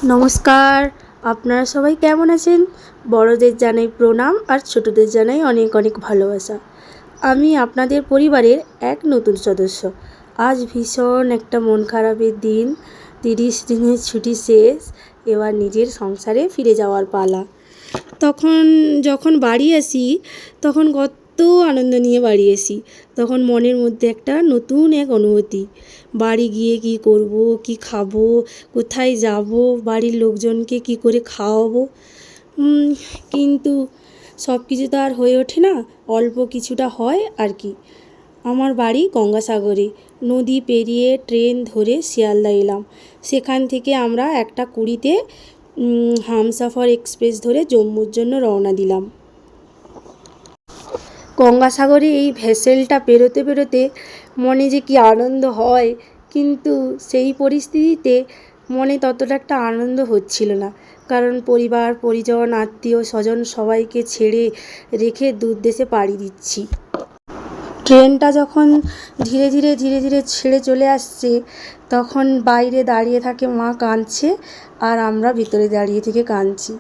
নমস্কার, আপনারা সবাই কেমন আছেন? বড়দের জানাই প্রণাম আর ছোটদের জানাই অনেক অনেক ভালোবাসা। আমি আপনাদের পরিবারের এক নতুন সদস্য। আজ ভীষণ একটা মন খারাপের দিন। 30 দিনের ছুটি শেষ, এবার নিজের সংসারে ফিরে যাওয়ার পালা। যখন বাড়ি আসি তখন কত আনন্দ নিয়ে বাড়ি আসি। তখন মনের মধ্যে একটা নতুন এক অনুভূতি। বাড়ি গিয়ে কি করব, কি খাবো, কোথায় যাব, বাড়ির লোকজনকে কি করে খাওয়াবো। কিন্তু সব কিছু তো আর হয়ে ওঠে না, অল্প কিছুটা হয় আর কি। আমার বাড়ি গঙ্গাসাগরে। নদী পেরিয়ে ট্রেন ধরে শিয়ালদা এলাম। সেখান থেকে আমরা 1:20-তে হামসাফার এক্সপ্রেস ধরে জম্মুর জন্য রওনা দিলাম। গঙ্গাসাগরে এই ভেসেলটা পেরোতে পেরোতে মনে যে কি আনন্দ হয়, কিন্তু সেই পরিস্থিতিতে মনে ততটা একটা আনন্দ হচ্ছিল না, কারণ পরিবার পরিজন আত্মীয় স্বজন সবাইকে ছেড়ে রেখে দূর দেশে পাড়ি দিচ্ছি। ট্রেনটা যখন ধীরে ধীরে ছেড়ে চলে আসছে, তখন বাইরে দাঁড়িয়ে থাকে মা কাঁদছে, আর আমরা ভিতরে দাঁড়িয়ে থেকে কাঁদছি।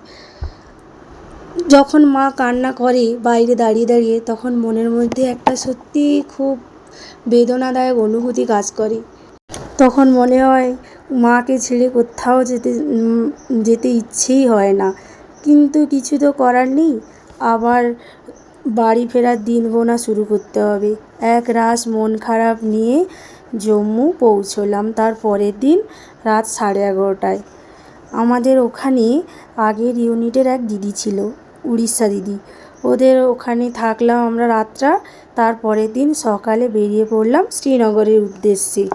যখন মা কান্না করে বাইরে দাঁড়িয়ে তখন মনের মধ্যে একটা সত্যি খুব বেদনাদায়ক অনুভূতি কাজ করে। তখন মনে হয় মাকে ছেড়ে কোথাও যেতে ইচ্ছেই হয় না, কিন্তু কিছু তো করার নেই। আবার বাড়ি ফেরার দিন গোনা শুরু করতে হবে। এক রাশ মন খারাপ নিয়ে জম্মু পৌঁছলাম তার পরের দিন রাত 11:30টায়। আমাদের ওখানে আগের ইউনিটের এক দিদি ছিল, উড়িষ্যা দিদি। ওদের ওখানে থাকলাম আমরা রাতটা। তার পরের দিন সকালে বেরিয়ে পড়লাম শ্রীনগরের উদ্দেশ্যে।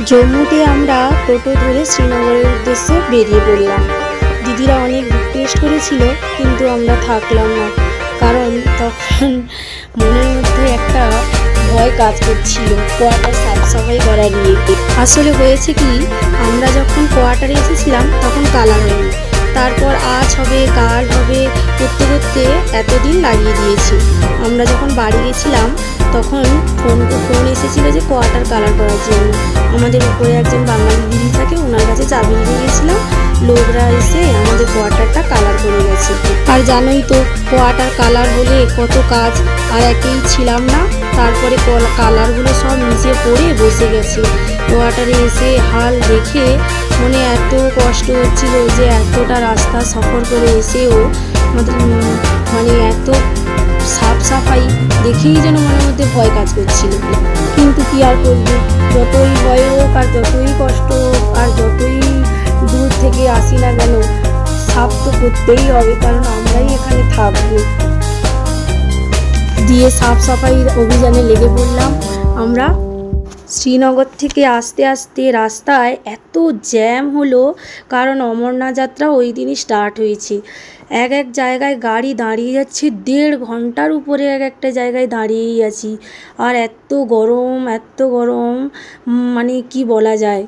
জম্মুতে আমরা টোটো ধরে শ্রীনগরের উদ্দেশ্যে বেরিয়ে পড়লাম। দিদিরা অনেক রিকোয়েস্ট করেছিল, কিন্তু আমরা থাকলাম না, কারণ তখন মনের মধ্যে একটা ভয় কাজ করছিল কোয়ার্টার সাফসাফাই করা নিয়ে। আসলে হয়েছে কি, আমরা যখন কোয়ার্টারে এসেছিলাম তখন কালার হয়নি, তারপর আজ হবে কাল হবে করতে করতে এতদিন লাগিয়ে দিয়েছি। আমরা যখন বাড়ি গেছিলাম তখন ফোন এসেছিলো যে কোয়ার্টার কালার করার জন্য। আমাদের উপরে একজন বাঙালি দিদি থাকে, ওনার কাছে চাবি দিয়ে গেছিলাম। লোকরা এসে আমাদের কোয়ার্টারটা কালার করে গেছে। আর জানোই তো কোয়ার্টার কালার হলে কত কাজ, আর একেই ছিলাম না, তারপরে কালারগুলো সব নিচে পড়ে বসে গেছে। কোয়ার্টারে এসে হাল দেখে মনে এত কষ্ট হচ্ছিল যে এতটা রাস্তা সফর করে এসেও আমাদের মানে এত সাফাই দেখেই যেন মনের মধ্যে ভয় কাজ করছিল। কিন্তু কি আর করবো, যতই ভয় হোক আর যতই কষ্ট হোক আর যতই দূর থেকে আসি না কেন, সাফ তো করতেই হবে, কারণ আমরাই এখানে থাকবো। দিয়ে সাফাইয়ের অভিযানে লেগে পড়লাম আমরা। শ্রীনগর থেকে আস্তে আস্তে রাস্তায় এত জ্যাম হলো, কারণ অমরনাথ যাত্রা ওই দিনই স্টার্ট হয়েছে। এক জায়গায় গাড়ি দাঁড়িয়ে যাচ্ছে 1.5 ঘন্টার উপরে, একটা জায়গায় দাঁড়িয়েই আছি। আর এত গরম মানে কি বলা যায়।